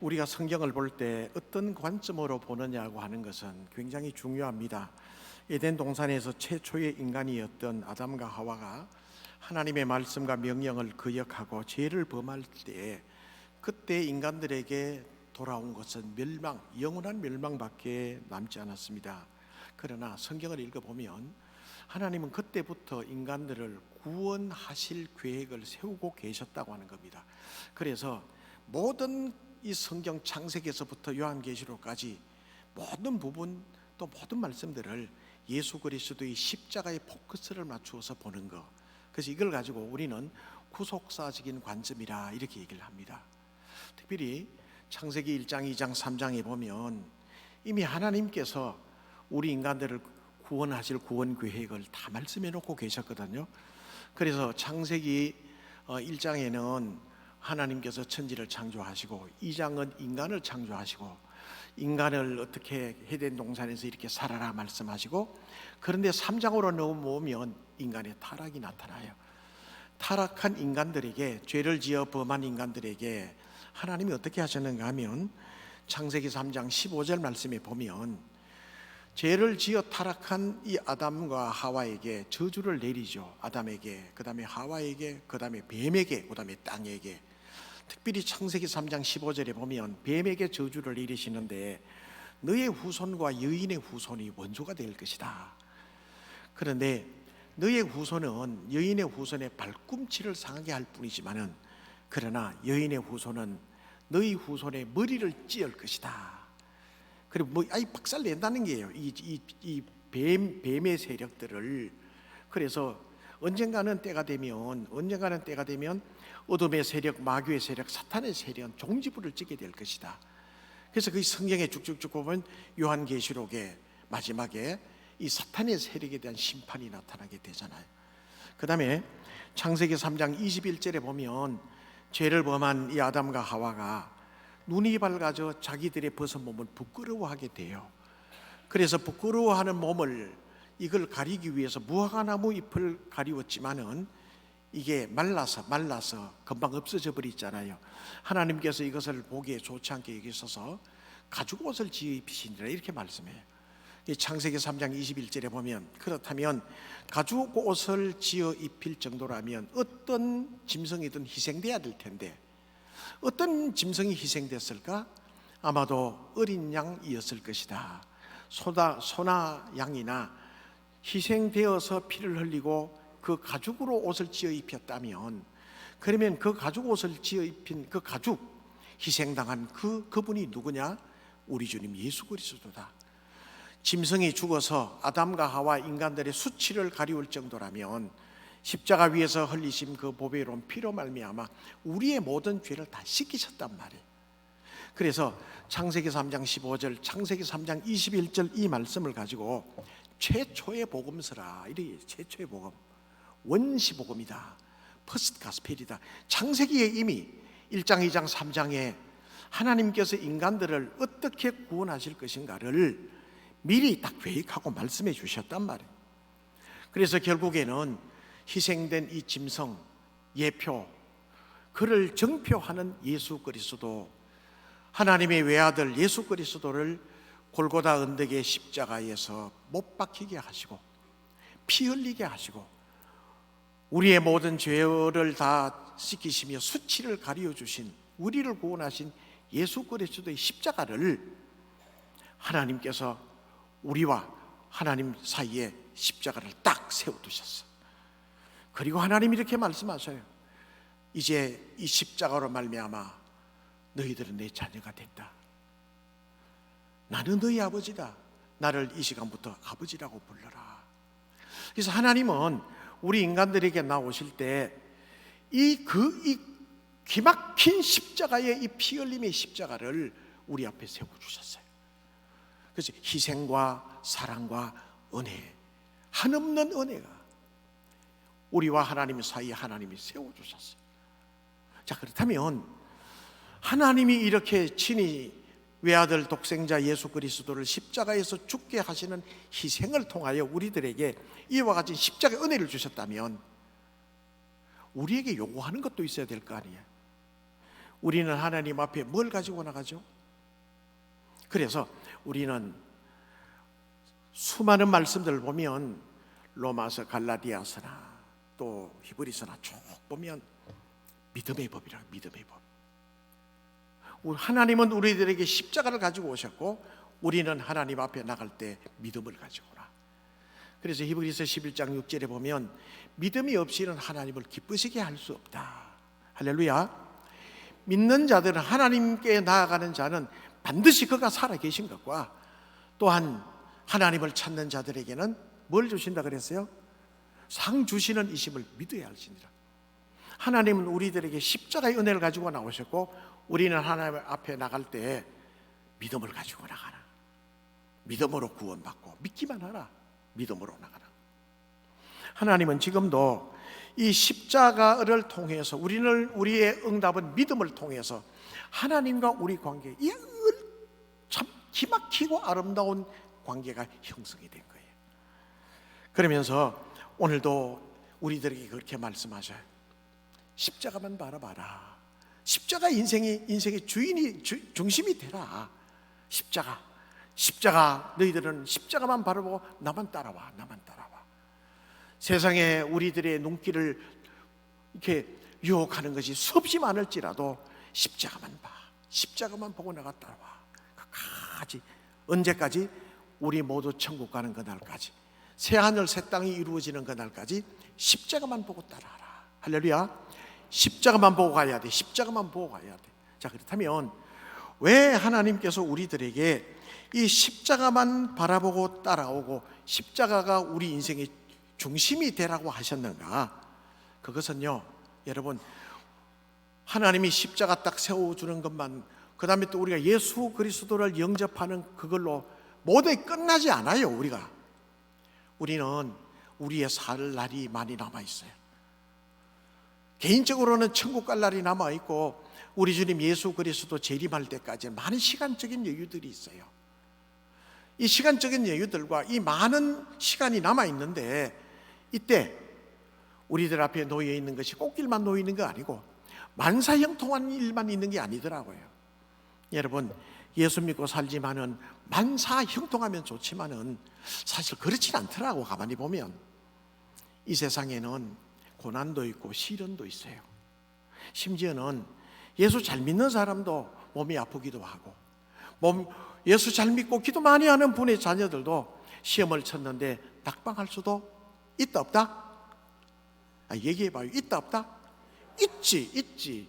우리가 성경을 볼 때 어떤 관점으로 보느냐고 하는 것은 굉장히 중요합니다. 에덴 동산에서 최초의 인간이었던 아담과 하와가 하나님의 말씀과 명령을 거역하고 죄를 범할 때 그때 인간들에게 돌아온 것은 멸망, 영원한 멸망밖에 남지 않았습니다. 그러나 성경을 읽어보면 하나님은 그때부터 인간들을 구원하실 계획을 세우고 계셨다고 하는 겁니다. 그래서 모든 이 성경 창세기에서부터 요한계시록까지 모든 부분 또 모든 말씀들을 예수 그리스도의 십자가에 포커스를 맞추어서 보는 것, 그래서 이걸 가지고 우리는 구속사적인 관점이라 이렇게 얘기를 합니다. 특별히 창세기 1장, 2장, 3장에 보면 이미 하나님께서 우리 인간들을 구원하실 구원 계획을 다 말씀해 놓고 계셨거든요. 그래서 창세기 1장에는 하나님께서 천지를 창조하시고 2장은 인간을 창조하시고 인간을 어떻게 에덴 동산에서 이렇게 살아라 말씀하시고, 그런데 3장으로 넘어오면 인간의 타락이 나타나요. 타락한 인간들에게, 죄를 지어 범한 인간들에게 하나님이 어떻게 하셨는가 하면 창세기 3장 15절 말씀에 보면 죄를 지어 타락한 이 아담과 하와에게 저주를 내리죠. 아담에게, 그 다음에 하와에게, 그 다음에 뱀에게, 그 다음에 땅에게. 특별히 창세기 3장 15절에 보면 뱀에게 저주를 내리시는데 너의 후손과 여인의 후손이 원수가 될 것이다. 그런데 너의 후손은 여인의 후손의 발꿈치를 상하게 할 뿐이지만은, 그러나 여인의 후손은 너희 후손의 머리를 찧을 것이다. 그리고 아이 박살 낸다는 게예요. 이 뱀의 세력들을. 그래서 언젠가는 때가 되면 어둠의 세력, 마귀의 세력, 사탄의 세력은 종지부를 찍게 될 것이다. 그래서 그 성경에 쭉쭉쭉 보면 요한계시록의 마지막에 이 사탄의 세력에 대한 심판이 나타나게 되잖아요. 그 다음에 창세기 3장 21절에 보면 죄를 범한 이 아담과 하와가 눈이 밝아져 자기들의 벗은 몸을 부끄러워하게 돼요. 그래서 부끄러워하는 몸을 이걸 가리기 위해서 무화과나무 잎을 가리웠지만은 이게 말라서 금방 없어져 버리잖아요. 하나님께서 이것을 보기에 좋지 않게 여기셔서 가죽 옷을 지어 입히시니라 이렇게 말씀해요. 창세기 3장 21절에 보면 그렇다면 가죽 옷을 지어 입힐 정도라면 어떤 짐승이든 희생돼야 될 텐데 어떤 짐승이 희생됐을까? 아마도 어린 양이었을 것이다. 소나 양이나 희생되어서 피를 흘리고 그 가죽으로 옷을 지어 입혔다면, 그러면 그 가죽 옷을 지어 입힌 그 가죽, 희생당한 그분이 누구냐? 우리 주님 예수 그리스도다. 짐승이 죽어서 아담과 하와 인간들의 수치를 가리울 정도라면 십자가 위에서 흘리신 그 보배로운 피로 말미암아 우리의 모든 죄를 다 씻기셨단 말이에요. 그래서 창세기 3장 15절, 창세기 3장 21절 이 말씀을 가지고 최초의 복음서라, 이래 최초의 복음, 원시 복음이다, 퍼스트 가스펠이다. 창세기에 이미 1장, 2장, 3장에 하나님께서 인간들을 어떻게 구원하실 것인가를 미리 딱 계획하고 말씀해 주셨단 말이에요. 그래서 결국에는 희생된 이 짐승 예표, 그를 정표하는 예수 그리스도, 하나님의 외아들 예수 그리스도를 골고다 언덕의 십자가에서 못 박히게 하시고 피 흘리게 하시고 우리의 모든 죄를 다 씻기시며 수치를 가리워 주신, 우리를 구원하신 예수 그리스도의 십자가를 하나님께서 우리와 하나님 사이에 십자가를 딱 세워두셨어. 그리고 하나님이 이렇게 말씀하셔요. 이제 이 십자가로 말미암아 너희들은 내 자녀가 됐다. 나는 너희 아버지다. 나를 이 시간부터 아버지라고 불러라. 그래서 하나님은 우리 인간들에게 나오실 때 이 기막힌 십자가의 이 피 흘림의 십자가를 우리 앞에 세워주셨어요. 그래서 희생과 사랑과 은혜, 한없는 은혜가 우리와 하나님 사이에 하나님이 세워주셨어요. 자, 그렇다면 하나님이 이렇게 친히 외아들 독생자 예수 그리스도를 십자가에서 죽게 하시는 희생을 통하여 우리들에게 이와 같은 십자가의 은혜를 주셨다면 우리에게 요구하는 것도 있어야 될 거 아니에요. 우리는 하나님 앞에 뭘 가지고 나가죠? 그래서 우리는 수많은 말씀들을 보면 로마서, 갈라디아서나 또 히브리서나 쭉 보면 믿음의 법이라고, 믿음의 법. 하나님은 우리들에게 십자가를 가지고 오셨고 우리는 하나님 앞에 나갈 때 믿음을 가지고 오라. 그래서 히브리서 11장 6절에 보면 믿음이 없이는 하나님을 기쁘시게 할 수 없다. 할렐루야. 믿는 자들은, 하나님께 나아가는 자는 반드시 그가 살아계신 것과 또한 하나님을 찾는 자들에게는 뭘 주신다 그랬어요? 상 주시는 이심을 믿어야 할지니라. 하나님은 우리들에게 십자가의 은혜를 가지고 나오셨고 우리는 하나님 앞에 나갈 때 믿음을 가지고 나가라. 믿음으로 구원받고 믿기만 하라. 믿음으로 나가라. 하나님은 지금도 이 십자가를 통해서 우리의 응답은 믿음을 통해서 하나님과 우리 관계, 이 참 기막히고 아름다운 관계가 형성이 된 거예요. 그러면서 오늘도 우리들에게 그렇게 말씀하셔요. 십자가만 바라봐라. 십자가 인생의 중심이 되라. 십자가 너희들은 십자가만 바라보고 나만 따라와. 세상에 우리들의 눈길을 이렇게 유혹하는 것이 수없이 많을지라도 십자가만 보고 나가 따라와. 끝까지, 언제까지? 우리 모두 천국 가는 그날까지, 새하늘 새 땅이 이루어지는 그날까지 십자가만 보고 따라하라. 할렐루야. 십자가만 보고 가야 돼. 십자가만 보고 가야 돼. 자, 그렇다면 왜 하나님께서 우리들에게 이 십자가만 바라보고 따라오고 십자가가 우리 인생의 중심이 되라고 하셨는가? 그것은요, 여러분, 하나님이 십자가 딱 세워주는 것만, 그 다음에 또 우리가 예수 그리스도를 영접하는 그걸로 모두 끝나지 않아요. 우리는 우리의 살 날이 많이 남아있어요. 개인적으로는 천국 갈 날이 남아있고 우리 주님 예수 그리스도 재림할 때까지 많은 시간적인 여유들이 있어요. 이 시간적인 여유들과 이 많은 시간이 남아있는데, 이때 우리들 앞에 놓여있는 것이 꽃길만 놓이는 거 아니고 만사형통한 일만 있는 게 아니더라고요. 여러분, 예수 믿고 살지만은 만사형통하면 좋지만은 사실 그렇진 않더라고. 가만히 보면 이 세상에는 고난도 있고 시련도 있어요. 심지어는 예수 잘 믿는 사람도 몸이 아프기도 하고, 예수 잘 믿고 기도 많이 하는 분의 자녀들도 시험을 쳤는데 낙방할 수도 있다 없다? 얘기해봐요. 있다 없다? 있지.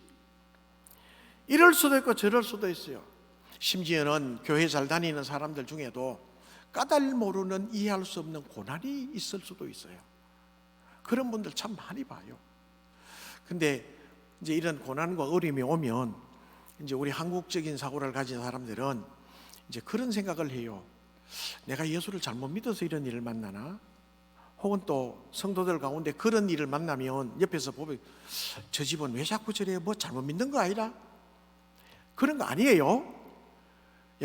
이럴 수도 있고 저럴 수도 있어요. 심지어는 교회 잘 다니는 사람들 중에도 까닭 모르는 이해할 수 없는 고난이 있을 수도 있어요. 그런 분들 참 많이 봐요. 근데 이제 이런 고난과 어려움이 오면 이제 우리 한국적인 사고를 가진 사람들은 이제 그런 생각을 해요. 내가 예수를 잘못 믿어서 이런 일을 만나나? 혹은 또 성도들 가운데 그런 일을 만나면 옆에서 보면 저 집은 왜 자꾸 저래? 뭐 잘못 믿는 거 아니라? 그런 거 아니에요.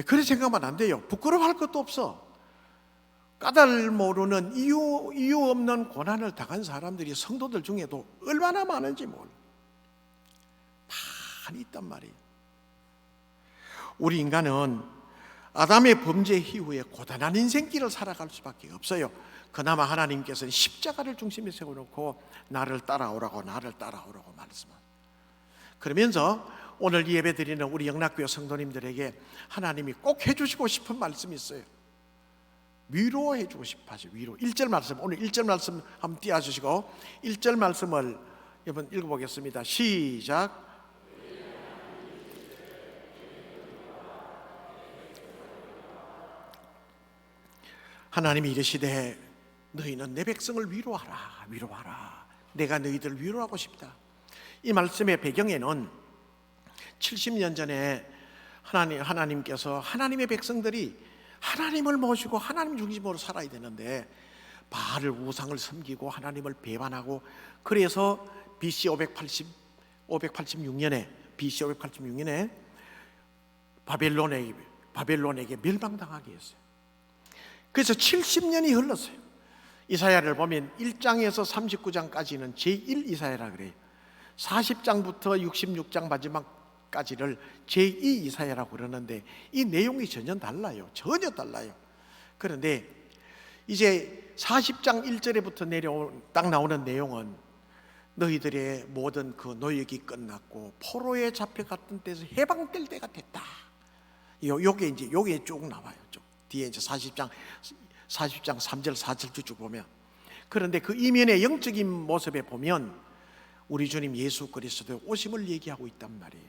그런 생각만 안 돼요. 부끄러워할 것도 없어. 까닭 모르는 이유 없는 고난을 당한 사람들이 성도들 중에도 얼마나 많은지 많이 있단 말이에요. 우리 인간은 아담의 범죄 이후에 고단한 인생길을 살아갈 수밖에 없어요. 그나마 하나님께서는 십자가를 중심에 세워놓고 나를 따라오라고 말씀합니다. 그러면서 오늘 예배 드리는 우리 영락교회 성도님들에게 하나님이 꼭 해주시고 싶은 말씀이 있어요. 위로해주고 싶어 하죠. 위로. 1절 말씀, 오늘 1절 말씀 한번 띄워주시고 1절 말씀을 여러분 읽어보겠습니다. 시작. 하나님이 이르시되 너희는 내 백성을 위로하라. 내가 너희들을 위로하고 싶다. 이 말씀의 배경에는 70년 전에 하나님께서 하나님의 백성들이 하나님을 모시고 하나님 중심으로 살아야 되는데 바알 우상을 섬기고 하나님을 배반하고, 그래서 BC 586년에 바벨론에게 멸망당하게 했어요. 그래서 70년이 흘렀어요. 이사야를 보면 1장에서 39장까지는 제1 이사야라 그래요. 40장부터 66장 마지막까지 40장까지를 제2 이사야라고 그러는데 이 내용이 전혀 달라요. 전혀 달라요. 그런데 이제 40장 1절에부터 딱 나오는 내용은 너희들의 모든 그 노역이 끝났고 포로에 잡혀갔던 데서 해방될 때가 됐다. 요게 쭉 나와요. 쭉 뒤에 이제 40장 3절 4절 쭉 보면, 그런데 그 이면의 영적인 모습에 보면 우리 주님 예수 그리스도의 오심을 얘기하고 있단 말이에요.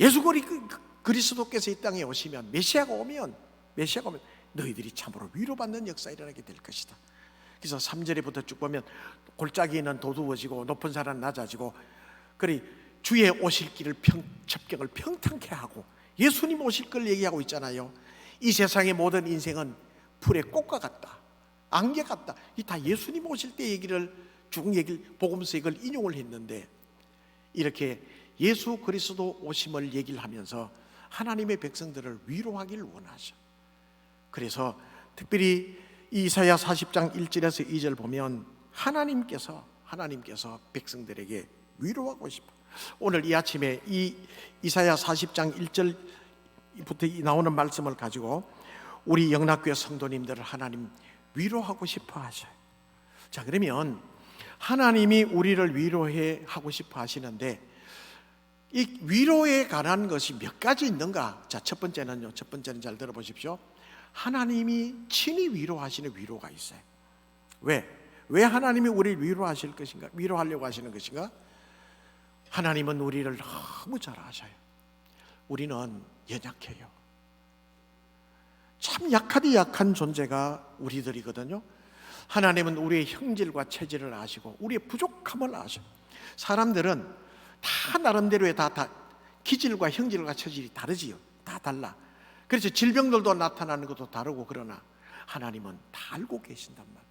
예수 그리스도께서 이 땅에 오시면, 메시아가 오면 너희들이 참으로 위로받는 역사가 일어나게 될 것이다. 그래서 3절에부터 쭉 보면 골짜기는 도두어지고 높은 산은 낮아지고, 그리 주의 오실 길을 첩경을 평탄케 하고, 예수님 오실 걸 얘기하고 있잖아요. 이 세상의 모든 인생은 풀의 꽃과 같다, 안개 같다. 이 다 예수님 오실 때 얘기를 쭉 복음서 이걸 인용을 했는데, 이렇게 예수 그리스도 오심을 얘기를 하면서 하나님의 백성들을 위로하기를 원하죠. 그래서 특별히 이사야 40장 1절에서 2절 보면 하나님께서 백성들에게 위로하고 싶어. 오늘 이 아침에 이 이사야 40장 1절부터 나오는 말씀을 가지고 우리 영락교회 성도님들을 하나님 위로하고 싶어 하셔요. 자, 그러면 하나님이 우리를 위로해 하고 싶어 하시는데, 이 위로에 관한 것이 몇 가지 있는가? 자, 첫 번째는 잘 들어보십시오. 하나님이 친히 위로하시는 위로가 있어요. 왜 하나님이 우리를 위로하실 것인가? 위로하려고 하시는 것인가? 하나님은 우리를 너무 잘 아셔요. 우리는 연약해요. 참 약한 존재가 우리들이거든요. 하나님은 우리의 형질과 체질을 아시고 우리의 부족함을 아셔요. 사람들은 다 나름대로의 다 기질과 형질과 체질이 다르지요. 다 달라. 그래서 질병들도 나타나는 것도 다르고, 그러나 하나님은 다 알고 계신단 말이에요.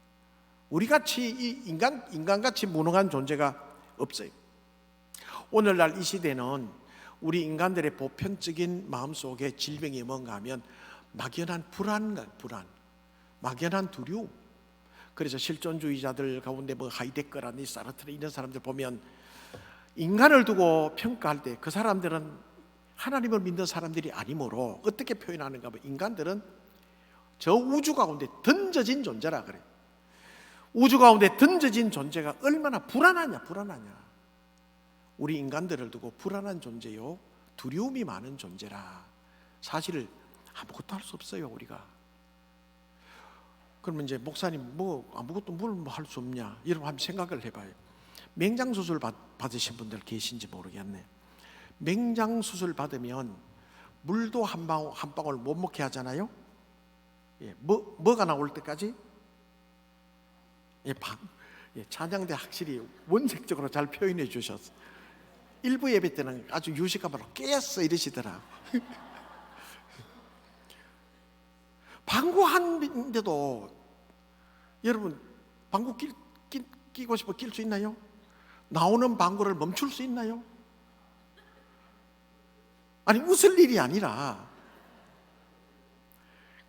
우리같이 이 인간같이 무능한 존재가 없어요. 오늘날 이 시대는 우리 인간들의 보편적인 마음속에 질병이 뭔가 하면 막연한 불안, 막연한 두려움. 그래서 실존주의자들 가운데 하이데거라니 사르트르 이런 사람들 보면 인간을 두고 평가할 때 그 사람들은 하나님을 믿는 사람들이 아니므로 어떻게 표현하는가 하면, 인간들은 저 우주 가운데 던져진 존재라 그래요. 우주 가운데 던져진 존재가 얼마나 불안하냐. 우리 인간들을 두고 불안한 존재요, 두려움이 많은 존재라. 사실 아무것도 할 수 없어요, 우리가. 그러면 이제 목사님 아무것도 뭘 할 수 없냐, 여러분 한번 생각을 해봐요. 맹장수술 받으신 분들 계신지 모르겠네. 맹장수술 받으면 물도 한 방울 못 먹게 하잖아요. 뭐가 나올 때까지? 찬양대 확실히 원색적으로 잘 표현해 주셨어. 일부 예배 때는 아주 유식함으로 깼어 이러시더라. 방구하는데도 여러분, 방구 끼고 싶어 낄 수 있나요? 나오는 방구를 멈출 수 있나요? 아니, 웃을 일이 아니라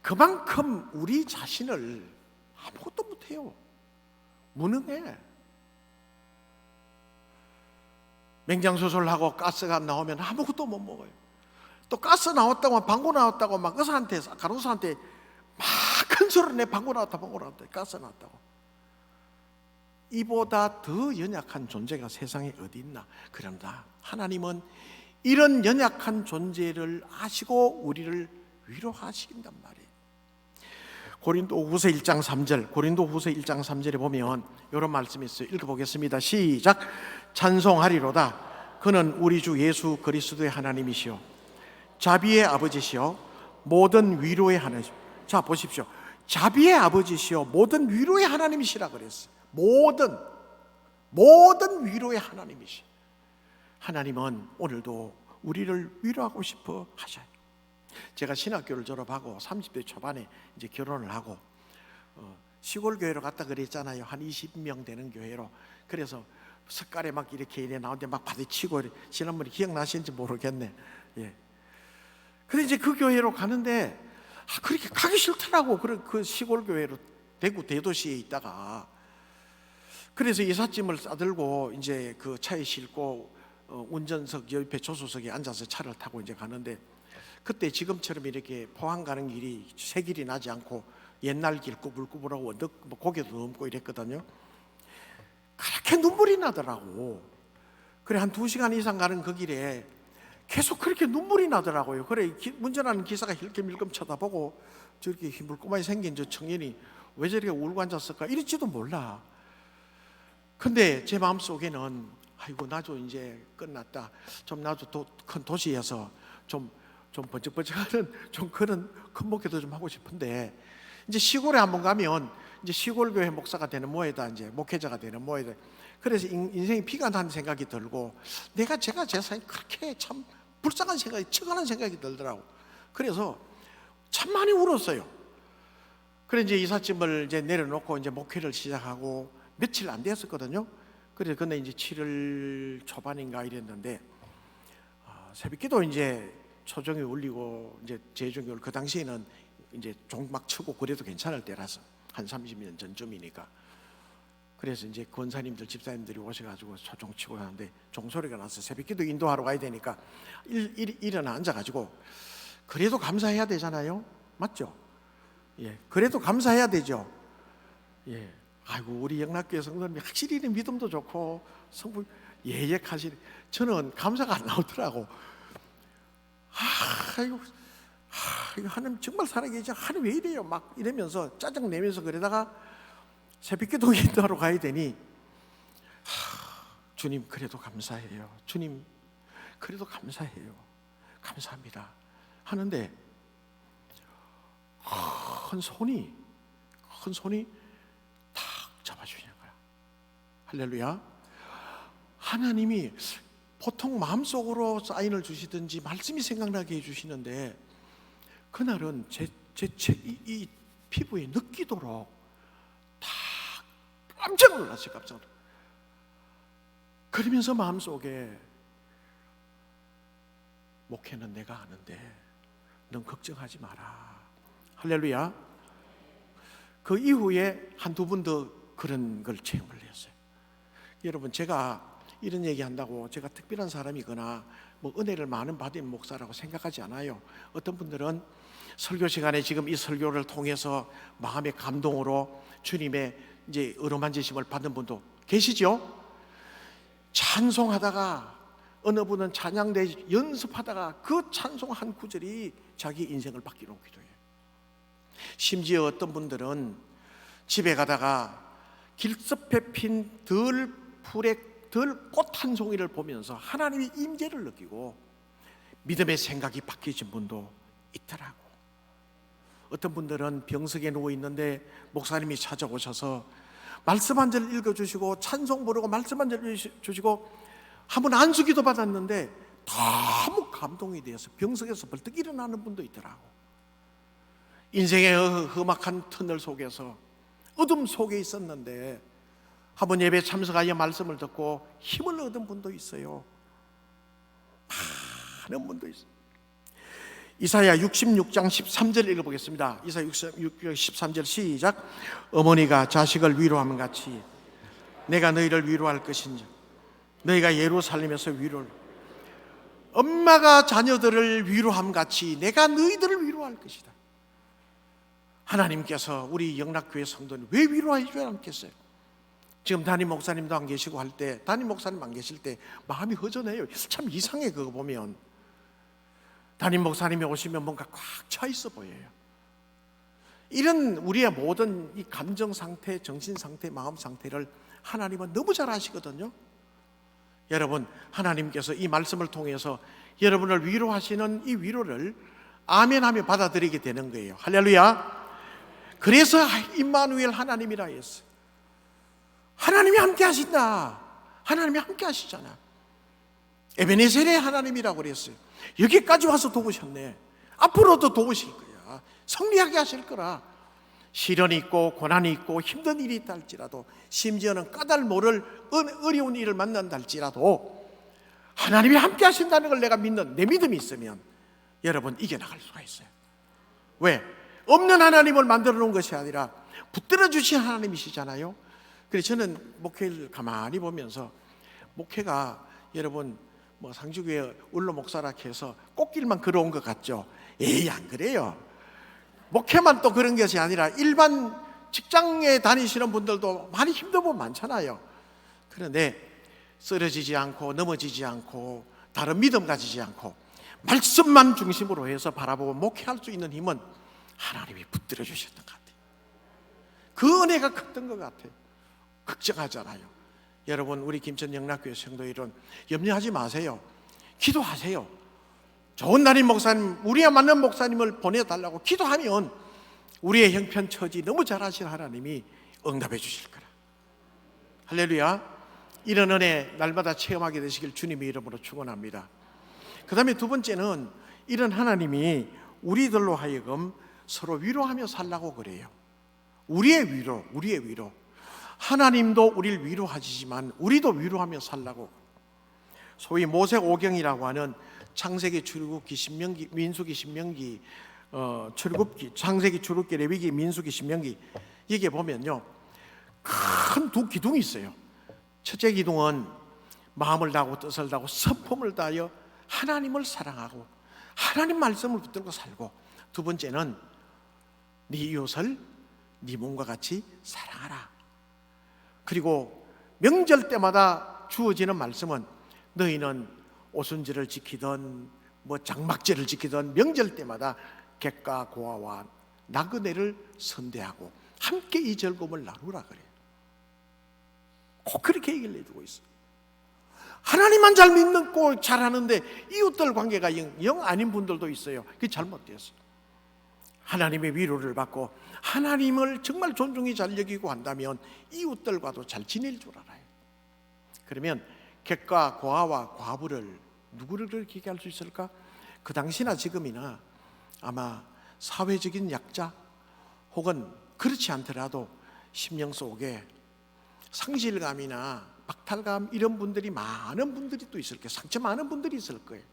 그만큼 우리 자신을 아무것도 못해요. 무능해. 맹장수술하고 가스가 나오면 아무것도 못 먹어요. 또 가스 나왔다고, 방구 나왔다고 막 의사한테, 간호사한테 막 큰 소리를 내. 방구 나왔다, 가스 나왔다고. 이보다 더 연약한 존재가 세상에 어디 있나? 그런다, 하나님은 이런 연약한 존재를 아시고 우리를 위로하신단 말이에요. 고린도후서 1장 3절에 보면 이런 말씀이 있어요. 읽어보겠습니다. 시작. 찬송하리로다. 그는 우리 주 예수 그리스도의 하나님이시요 자비의 아버지시요 모든 위로의 하나님. 자, 보십시오. 자비의 아버지시요 모든 위로의 하나님이시라 그랬어요. 모든 위로의 하나님이시. 하나님은 오늘도 우리를 위로하고 싶어 하셔요. 제가 신학교를 졸업하고 30대 초반에 이제 결혼을 하고 시골 교회로 갔다 그랬잖아요. 한 20명 되는 교회로. 그래서 석가래 막 이렇게 나오는데 막 받아치고, 지난번에 기억나시는지 모르겠네. 근데 이제 그 교회로 가는데 그렇게 가기 싫더라고. 그 시골 교회로, 대구 대도시에 있다가. 그래서 이삿짐을 싸들고 이제 그 차에 싣고 운전석 옆에 조수석에 앉아서 차를 타고 이제 가는데, 그때 지금처럼 이렇게 포항 가는 길이 새 길이 나지 않고 옛날 길 꾸불꾸불하고 뭐 고개도 넘고 이랬거든요. 그렇게 눈물이 나더라고. 그래 한 2시간 이상 가는 그 길에 계속 그렇게 눈물이 나더라고요. 그래 운전하는 기사가 힐끔힐끔 쳐다보고, 저렇게 물고만이 생긴 저 청년이 왜 저렇게 울고 앉았을까 이럴지도 몰라. 근데 제 마음속에는 아이고 나도 이제 끝났다. 좀 나도 큰 도시에서 좀 번쩍번쩍하는 좀 그런 큰 목회도 좀 하고 싶은데, 이제 시골에 한번 가면 이제 시골 교회 목사가 되는 모에다 이제 목회자가 되는 모에다. 그래서 인생이 피가 나는 생각이 들고, 제가 세상에 그렇게 참 불쌍한 생각이, 처간한 생각이 들더라고. 그래서 참 많이 울었어요. 그래 이제 이삿짐을 이제 내려놓고 이제 목회를 시작하고 며칠 안 됐었거든요. 그래 근데 이제 7월 초반인가 이랬는데, 새벽기도 이제 초정이 울리고 이제 제중이 그 당시에는 이제 종막 치고 그래도 괜찮을 때라서 한 30년 전쯤이니까. 그래서 이제 권사님들 집사님들이 오셔가지고 초종 치고 하는데 종소리가 나서 새벽기도 인도하러 가야 되니까 일어나 앉아가지고, 그래도 감사해야 되잖아요, 맞죠? 예, 그래도 감사해야 되죠. 예, 아이고 우리 영락교회 성도님이 확실히 믿음도 좋고 성부 예약하시네. 저는 감사가 안 나오더라고. 이거 하나님 정말 살아계시죠. 하나님 왜 이래요? 막 이러면서 짜증 내면서 그러다가 새벽기도 인도하러 가야 되니, 주님 그래도 감사해요. 주님 그래도 감사해요. 감사합니다 하는데 큰 손이 탁 잡아주시는 거야. 할렐루야. 하나님이 보통 마음속으로 사인을 주시든지 말씀이 생각나게 해주시는데, 그날은 이 피부에 느끼도록 다 깜짝 놀랐어요. 깜짝 놀랐어요. 그러면서 마음속에 목회는 내가 하는데 넌 걱정하지 마라. 할렐루야. 그 이후에 한두 번 더 그런 걸 체험을 했어요. 여러분, 제가 이런 얘기 한다고 제가 특별한 사람이거나 뭐 은혜를 많은 받은 목사라고 생각하지 않아요. 어떤 분들은 설교 시간에 지금 이 설교를 통해서 마음의 감동으로 주님의 이제 어루만지심을 받는 분도 계시죠. 찬송하다가 어느 분은 찬양대 연습하다가 그 찬송 한 구절이 자기 인생을 바뀌는 기도예요. 심지어 어떤 분들은 집에 가다가 길섭에 핀 들꽃 한 송이를 보면서 하나님의 임재를 느끼고 믿음의 생각이 바뀌신 분도 있더라고. 어떤 분들은 병석에 누워 있는데 목사님이 찾아오셔서 말씀 한 절 읽어주시고 찬송 부르고 말씀 한 절 주시고 한번 안수기도 받았는데 너무 감동이 되어서 병석에서 벌떡 일어나는 분도 있더라고. 인생의 험악한 터널 속에서 어둠 속에 있었는데 한번 예배 참석하여 말씀을 듣고 힘을 얻은 분도 있어요. 많은 분도 있어요. 이사야 66장 13절 읽어보겠습니다. 이사야 66장 13절 시작. 어머니가 자식을 위로함 같이 내가 너희를 위로할 것인지 너희가 예루살렘에서 위로를, 엄마가 자녀들을 위로함 같이 내가 너희들을 위로할 것이다. 하나님께서 우리 영락교회 성도는 왜 위로해 줘야 않겠어요? 지금 담임 목사님도 안 계시고 할 때, 담임 목사님 안 계실 때 마음이 허전해요. 참 이상해. 그거 보면 담임 목사님이 오시면 뭔가 꽉 차 있어 보여요. 이런 우리의 모든 이 감정 상태, 정신 상태, 마음 상태를 하나님은 너무 잘 아시거든요. 여러분, 하나님께서 이 말씀을 통해서 여러분을 위로하시는 이 위로를 아멘하며 받아들이게 되는 거예요. 할렐루야. 그래서 임마누엘 하나님이라 했어요. 하나님이 함께 하신다. 하나님이 함께 하시잖아. 에베네셀의 하나님이라고 그랬어요. 여기까지 와서 도우셨네. 앞으로도 도우실 거야. 성리하게 하실 거라. 시련이 있고 고난이 있고 힘든 일이 있다 할지라도, 심지어는 까닭 모를 어려운 일을 만난다 할지라도 하나님이 함께 하신다는 걸 내가 믿는 내 믿음이 있으면 여러분 이겨나갈 수가 있어요. 왜? 없는 하나님을 만들어 놓은 것이 아니라 붙들어 주신 하나님이시잖아요. 그래서 저는 목회를 가만히 보면서, 목회가 여러분 뭐 상주교회 원로 목사라 해서 꽃길만 걸어온 것 같죠? 에이, 안 그래요. 목회만 또 그런 것이 아니라 일반 직장에 다니시는 분들도 많이 힘든 분 많잖아요. 그런데 쓰러지지 않고 넘어지지 않고 다른 믿음 가지지 않고 말씀만 중심으로 해서 바라보고 목회할 수 있는 힘은 하나님이 붙들어 주셨던 것 같아요. 그 은혜가 컸던 것 같아요. 걱정하잖아요. 여러분, 우리 김천 영락교회 성도 여러분, 염려하지 마세요. 기도하세요. 좋은 담임 목사님, 우리에 맞는 목사님을 보내달라고 기도하면 우리의 형편 처지 너무 잘하신 하나님이 응답해 주실 거라. 할렐루야. 이런 은혜 날마다 체험하게 되시길 주님의 이름으로 축원합니다. 그 다음에 두 번째는 이런 하나님이 우리들로 하여금 서로 위로하며 살라고 그래요. 우리의 위로. 하나님도 우리를 위로하시지만 우리도 위로하며 살라고. 소위 모세오경이라고 하는 창세기, 출애굽기, 신명기, 민수기, 신명기, 출애굽기, 창세기, 출애굽기, 레위기, 민수기, 신명기, 여기에 보면요, 큰 두 기둥이 있어요. 첫째 기둥은 마음을 다하고 뜻을 다하고 성품을 다하여 하나님을 사랑하고 하나님 말씀을 붙들고 살고, 두 번째는 네 이웃을 네 몸과 같이 사랑하라. 그리고 명절 때마다 주어지는 말씀은 너희는 오순절을 지키던 뭐 장막절을 지키던 명절 때마다 객과 고아와 나그네를 선대하고 함께 이 즐거움을 나누라 그래요. 꼭 그렇게 얘기를 해주고 있어요. 하나님만 잘 믿고 잘하는데 이웃들 관계가 영 아닌 분들도 있어요. 그게 잘못되었어요. 하나님의 위로를 받고 하나님을 정말 존중히 잘 여기고 한다면 이웃들과도 잘 지낼 줄 알아요. 그러면 객과 고아와 과부를 누구를 그렇게 얘기할 수 있을까? 그 당시나 지금이나 아마 사회적인 약자 혹은 그렇지 않더라도 심령 속에 상실감이나 박탈감 이런 분들이 많은 분들이 또 있을 거예요. 상처 많은 분들이 있을 거예요.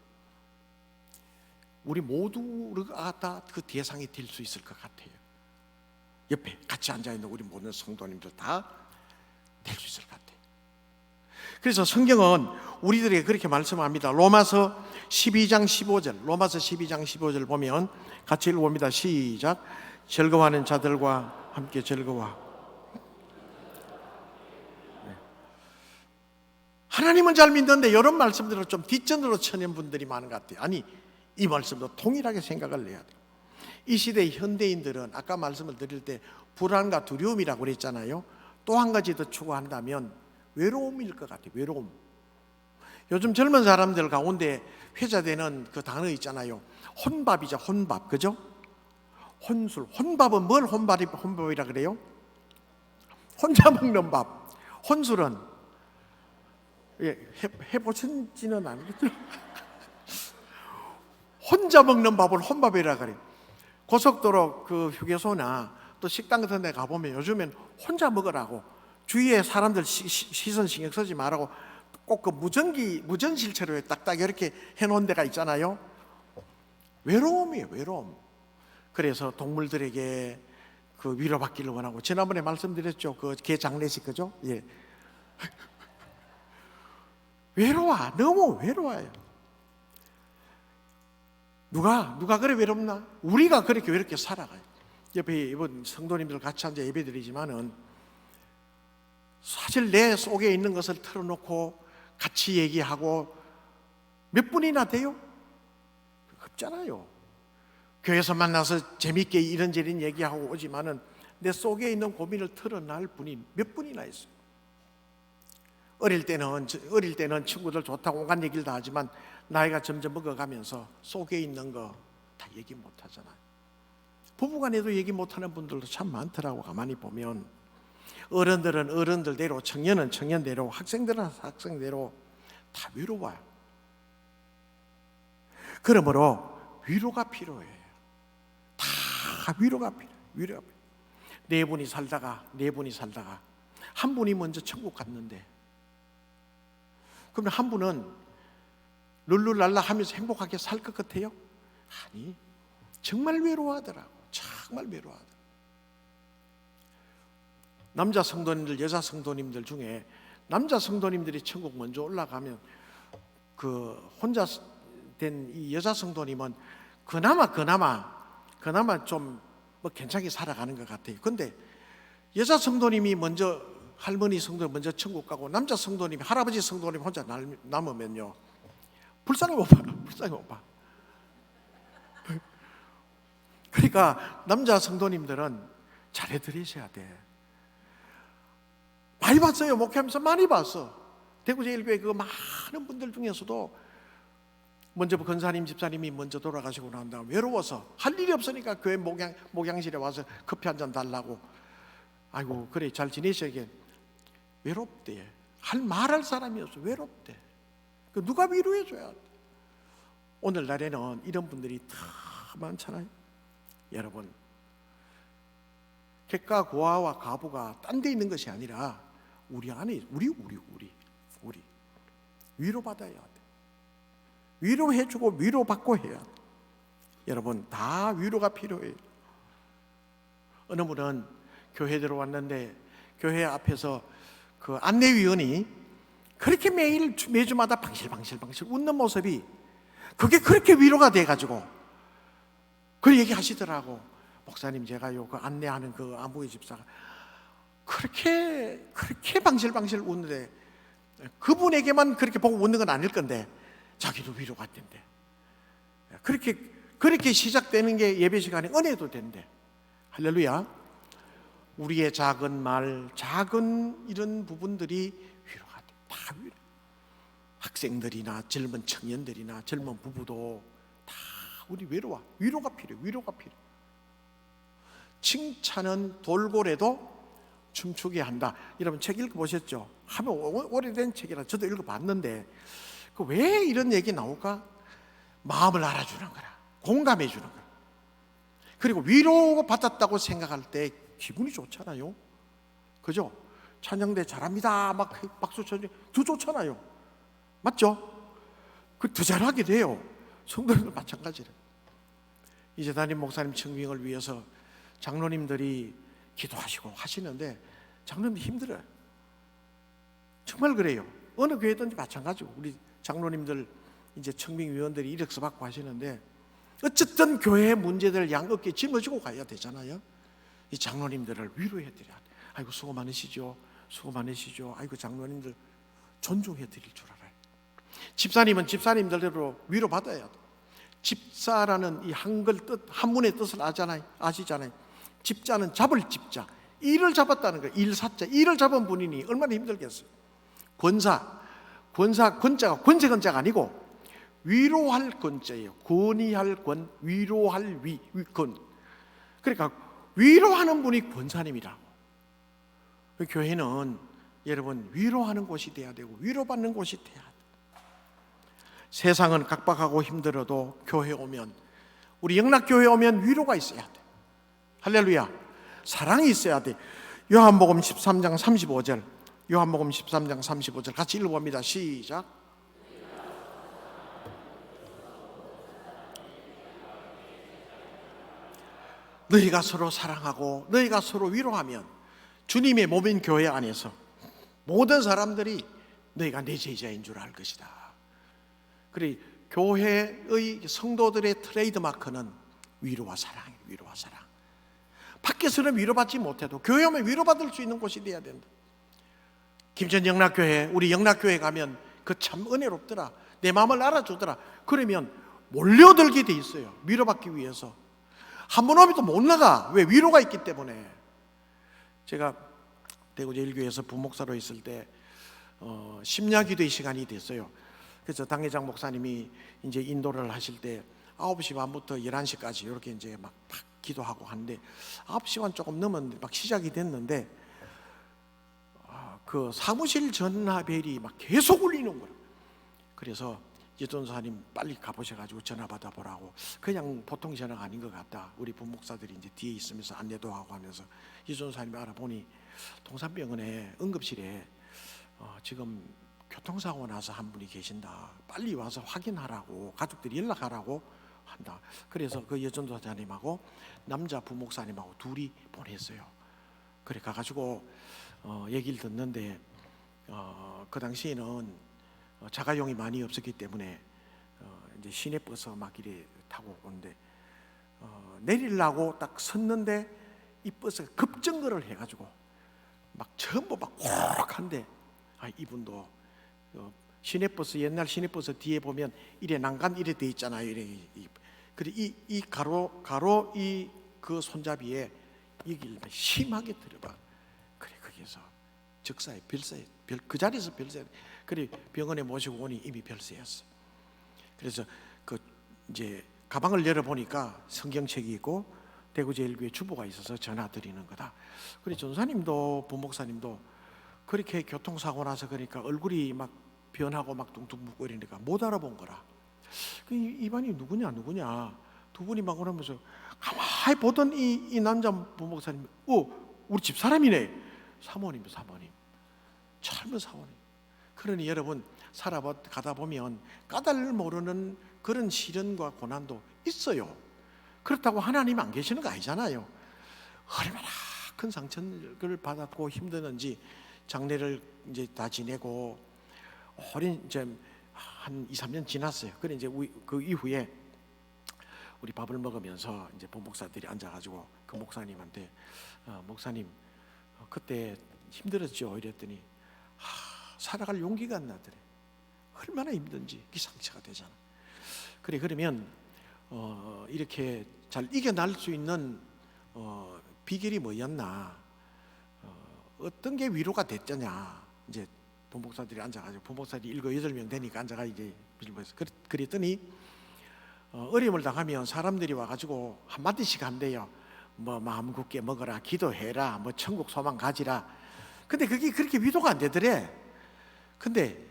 우리 모두가 다 그 대상이 될 수 있을 것 같아요. 옆에 같이 앉아있는 우리 모든 성도님들 다 될 수 있을 것 같아요. 그래서 성경은 우리들에게 그렇게 말씀합니다. 로마서 12장 15절, 로마서 12장 15절 보면 같이 읽어봅니다. 시작. 즐거워하는 자들과 함께 즐거워. 하나님은 잘 믿는데 이런 말씀들을 좀 뒷전으로 쳐낸 분들이 많은 것 같아요. 아니, 이 말씀도 동일하게 생각을 해야 돼요. 이 시대의 현대인들은 아까 말씀을 드릴 때 불안과 두려움이라고 그랬잖아요. 또 한 가지 더 추구한다면 외로움일 것 같아요. 외로움. 요즘 젊은 사람들 가운데 회자되는 그 단어 있잖아요. 혼밥이죠. 혼밥. 그죠? 혼술. 혼밥은 뭘 혼밥이라 그래요? 혼자 먹는 밥. 혼술은 해보신지는 않겠죠? 혼자 먹는 밥을 혼밥이라 그래요. 고속도로 그 휴게소나 또 식당 같은 데 가보면 요즘엔 혼자 먹으라고, 주위에 사람들 시선 신경 쓰지 말라고 꼭 그 무전실체로 딱딱 이렇게 해놓은 데가 있잖아요. 외로움이에요, 외로움. 그래서 동물들에게 그 위로받기를 원하고, 지난번에 말씀드렸죠. 그 개 장례식, 그죠? 예. 외로워, 너무 외로워요. 누가 그래 외롭나? 우리가 그렇게 외롭게 살아가요. 옆에 이번 성도님들 같이 앉아 예배드리지만은 사실 내 속에 있는 것을 털어놓고 같이 얘기하고 몇 분이나 돼요? 없잖아요. 교회에서 만나서 재밌게 이런저런 얘기하고 오지만은 내 속에 있는 고민을 털어낼 분이 몇 분이나 있어요. 어릴 때는 친구들 좋다고 온갖 얘기를 다 하지만 나이가 점점 먹어가면서 속에 있는 거 다 얘기 못 하잖아요. 부부간에도 얘기 못하는 분들도 참 많더라고. 가만히 보면 어른들은 어른들대로, 청년은 청년대로, 학생들은 학생대로 다 위로와요. 그러므로 위로가 필요해요. 다 위로가 필요해요. 네 분이 살다가 한 분이 먼저 천국 갔는데, 그러면 한 분은 룰루랄라 하면서 행복하게 살 것 같아요? 아니, 정말 외로워하더라고. 정말 외로워하더라고. 남자 성도님들, 여자 성도님들 중에 남자 성도님들이 천국 먼저 올라가면 그 혼자 된 이 여자 성도님은 그나마 좀 뭐 괜찮게 살아가는 것 같아요. 근데 여자 성도님이 먼저, 할머니 성도님 먼저 천국 가고 남자 성도님이, 할아버지 성도님 혼자 남으면요, 불쌍히 못 봐. 그러니까 남자 성도님들은 잘해드리셔야 돼. 많이 봤어요. 목회하면서 많이 봤어. 대구제일교회 그 많은 분들 중에서도 먼저 권사님, 집사님이 먼저 돌아가시고 난 다음 외로워서 할 일이 없으니까 교회 목양실에 와서 커피 한 잔 달라고, 아이고 그래 잘 지내셔야겠. 외롭대. 말할 사람이 없어. 외롭대. 누가 위로해줘야 돼. 오늘날에는 이런 분들이 다 많잖아요. 여러분, 객가 고아와 가부가 딴 데 있는 것이 아니라 우리 안에, 우리 위로받아야 돼. 위로해주고 위로받고 해야 돼. 여러분, 다 위로가 필요해요. 어느 분은 교회 들어왔는데 교회 앞에서 그 안내위원이 그렇게 매주마다 방실방실 웃는 모습이, 그게 그렇게 위로가 돼가지고 그 얘기하시더라고. 목사님, 제가요 그 안내하는 그 아무개 집사가 그렇게 방실방실 웃는데, 그분에게만 그렇게 보고 웃는 건 아닐 건데 자기도 위로가 된대. 그렇게 시작되는 게 예배 시간에 은혜도 된대. 할렐루야. 우리의 작은 말, 작은 이런 부분들이 위로가 돼. 다 위로. 학생들이나 젊은 청년들이나 젊은 부부도 다 우리 위로가 필요해. 칭찬은 돌고래도 춤추게 한다. 여러분 책 읽어보셨죠? 하면 오래된 책이라 저도 읽어봤는데, 그 왜 이런 얘기 나올까? 마음을 알아주는 거라, 공감해 주는 거라. 그리고 위로받았다고 생각할 때 기분이 좋잖아요. 그죠? 찬양대 잘합니다 막 박수 쳐주면 더 좋잖아요. 맞죠? 더 잘하게 돼요. 성도님도 마찬가지로. 이제 담임 목사님 청빙을 위해서 장로님들이 기도하시고 하시는데 장로님들 힘들어요. 정말 그래요. 어느 교회든지 마찬가지고 우리 장로님들 이제 청빙위원들이 이력서 받고 하시는데, 어쨌든 교회의 문제들 양 어깨에 짊어지고 가야 되잖아요. 이 장로님들을 위로해 드려야 돼. 아이고 수고 많으시죠. 아이고 장로님들 존중해 드릴 줄 알아요. 집사님은 집사님들대로 위로받아야 돼. 집사라는 이 한글 뜻, 한문의 뜻을 아시잖아요. 집자는 잡을 집자, 일을 잡았다는 거예요. 일사자, 일을 잡은 분이니 얼마나 힘들겠어요. 권자가 권세건자가 아니고 위로할 권자예요. 권위할 권, 위로할 권. 그러니까 위로하는 분이 권사님이라고. 교회는 여러분 위로하는 곳이 돼야 되고 위로받는 곳이 돼야 돼. 세상은 각박하고 힘들어도 교회 오면, 우리 영락교회 오면 위로가 있어야 돼. 할렐루야. 사랑이 있어야 돼. 요한복음 13장 35절, 요한복음 13장 35절 같이 읽어봅니다. 시작. 너희가 서로 사랑하고 너희가 서로 위로하면 주님의 몸인 교회 안에서 모든 사람들이 너희가 내 제자인 줄 알 것이다. 그래, 교회의 성도들의 트레이드마크는 위로와 사랑이에요. 위로와 사랑. 밖에서는 위로받지 못해도 교회 오면 위로받을 수 있는 곳이 돼야 된다. 김천 영락교회, 우리 영락교회 가면 그 참 은혜롭더라. 내 마음을 알아주더라. 그러면 몰려들게 돼 있어요. 위로받기 위해서. 한 번 오면 또 못 나가. 왜? 위로가 있기 때문에. 제가 대구제일교회에서 부목사로 있을 때 심야기도의 시간이 됐어요. 그래서 당회장 목사님이 이제 인도를 하실 때 9시 반부터 11시까지 이렇게 이제 막 기도하고 하는데, 9시 반 조금 넘었는데 막 시작이 됐는데 그 사무실 전화벨이 막 계속 울리는 거예요. 그래서 전도사님 빨리 가보셔가지고 전화 받아보라고. 그냥 보통 전화가 아닌 것 같다. 우리 부목사들이 이제 뒤에 있으면서 안내도 하고 하면서 전도사님이 알아보니 동산병원에 응급실에 지금 교통사고 나서 한 분이 계신다. 빨리 와서 확인하라고, 가족들이 연락하라고 한다. 그래서 그 여전도사님하고 남자 부목사님하고 둘이 보냈어요. 그래 가가지고 얘기를 듣는데 그 당시에는 자가용이 많이 없었기 때문에 이제 시내버스 막 이래 타고 오는데 내리려고 딱 섰는데 이 버스가 급정거를 해가지고 막 전부 막 콕한데 이분도 시내버스 옛날 시내버스 뒤에 보면 이래 난간 이래 돼 있잖아요. 이래 그래 이 가로 이 그 손잡이에 여기를 심하게 들어봐. 그래 거기서 적사에 별세 그 자리에서 별세. 그래 병원에 모시고 오니 이미 별세였어. 그래서 그 이제 가방을 열어 보니까 성경책이 있고 대구제일교회 주보가 있어서 전화 드리는 거다. 그래 전사님도 부목사님도 그렇게 교통사고 나서 그러니까 얼굴이 막 변하고 막 둥둥 붓고 이러니까 못 알아본 거라. 이반이 누구냐 두 분이 막 그러면서 가만히 보던 이 남자 부목사님, 우리 집 사람이네. 사모님 젊은 사모님. 그러니 여러분 살아가다 보면 까닭을 모르는 그런 시련과 고난도 있어요. 그렇다고 하나님 안 계시는 거 아니잖아요. 얼마나 큰 상처를 받았고 힘드는지 장례를 이제 다 지내고 오랜 이제 한 2, 3년 지났어요. 그래 이제 그 이후에 우리 밥을 먹으면서 이제 부목사들이 앉아가지고 그 목사님한테 목사님 그때 힘들었죠 이랬더니 살아갈 용기가 안 나더래. 얼마나 힘든지 그 상처가 되잖아. 그래 그러면 이렇게 잘 이겨낼 수 있는 비결이 뭐였나? 어떤 게 위로가 됐더냐? 이제 부목사들이 앉아가지고 부목사들이 7, 8명 되니까 앉아가 이제 빌보에서 그랬더니 어려움을 당하면 사람들이 와가지고 한마디씩 한대요. 뭐 마음 굳게 먹어라, 기도해라, 뭐 천국 소망 가지라. 근데 그게 그렇게 위로가 안 되더래. 근데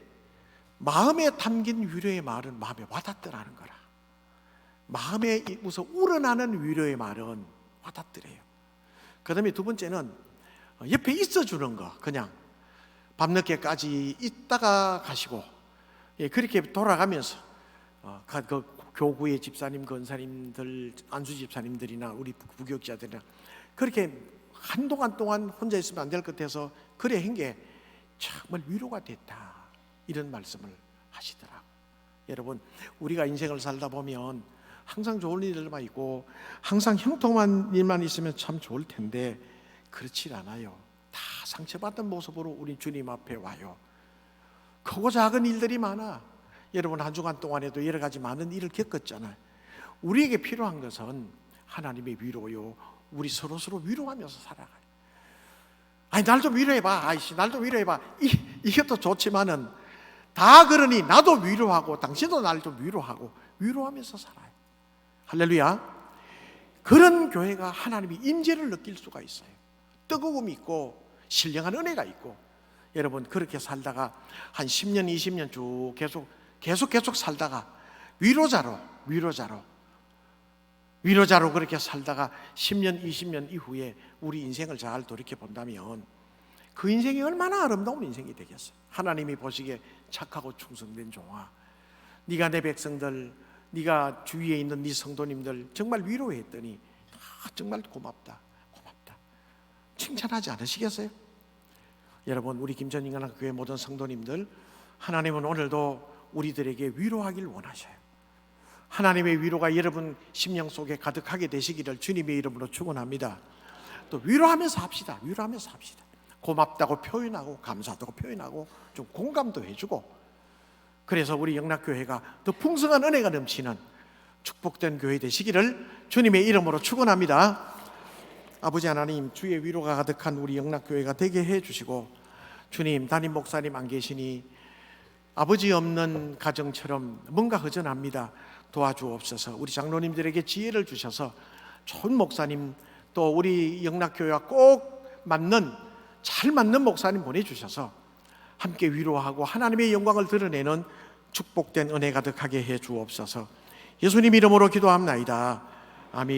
마음에 담긴 위로의 말은 마음에 와닿더라는 거라. 마음에 우선 우러나는 위로의 말은 와닿더래요. 그 다음에 두 번째는 옆에 있어주는 거. 그냥 밤늦게까지 있다가 가시고 그렇게 돌아가면서 그 교구의 집사님, 권사님들, 안수 집사님들이나 우리 부교육자들이나 그렇게 한동안 동안 혼자 있으면 안 될 것 같아서 그래 한 게 정말 위로가 됐다. 이런 말씀을 하시더라고요. 여러분 우리가 인생을 살다 보면 항상 좋은 일들만 있고 항상 형통한 일만 있으면 참 좋을 텐데 그렇지 않아요. 다 상처받은 모습으로 우리 주님 앞에 와요. 크고 작은 일들이 많아. 여러분 한 주간 동안에도 여러 가지 많은 일을 겪었잖아요. 우리에게 필요한 것은 하나님의 위로요. 우리 서로 위로하면서 살아가요. 날 좀 위로해봐. 날 좀 위로해봐. 이것도 좋지만은 다 그러니 나도 위로하고 당신도 날 좀 위로하고 위로하면서 살아요. 할렐루야. 그런 교회가 하나님의 임재를 느낄 수가 있어요. 뜨거움이 있고 신령한 은혜가 있고. 여러분 그렇게 살다가 한 10년 20년 쭉 계속 살다가 위로자로 그렇게 살다가 10년 20년 이후에 우리 인생을 잘 돌이켜 본다면 그 인생이 얼마나 아름다운 인생이 되겠어요. 하나님이 보시기에 착하고 충성된 종아, 네가 내 백성들, 네가 주위에 있는 네 성도님들 정말 위로했더니 정말 고맙다 칭찬하지 않으시겠어요? 여러분 우리 김천인간교회 모든 성도님들, 하나님은 오늘도 우리들에게 위로하길 원하셔요. 하나님의 위로가 여러분 심령 속에 가득하게 되시기를 주님의 이름으로 축원합니다. 또 위로하면서 합시다. 고맙다고 표현하고 감사하다고 표현하고 좀 공감도 해주고, 그래서 우리 영락교회가 더 풍성한 은혜가 넘치는 축복된 교회 되시기를 주님의 이름으로 축원합니다. 아버지 하나님, 주의 위로가 가득한 우리 영락교회가 되게 해주시고, 주님 담임 목사님 안 계시니 아버지 없는 가정처럼 뭔가 허전합니다. 도와주옵소서. 우리 장로님들에게 지혜를 주셔서 좋은 목사님, 또 우리 영락교회와 꼭 잘 맞는 목사님 보내주셔서 함께 위로하고 하나님의 영광을 드러내는 축복된 은혜 가득하게 해 주옵소서. 예수님 이름으로 기도합나이다. 아멘.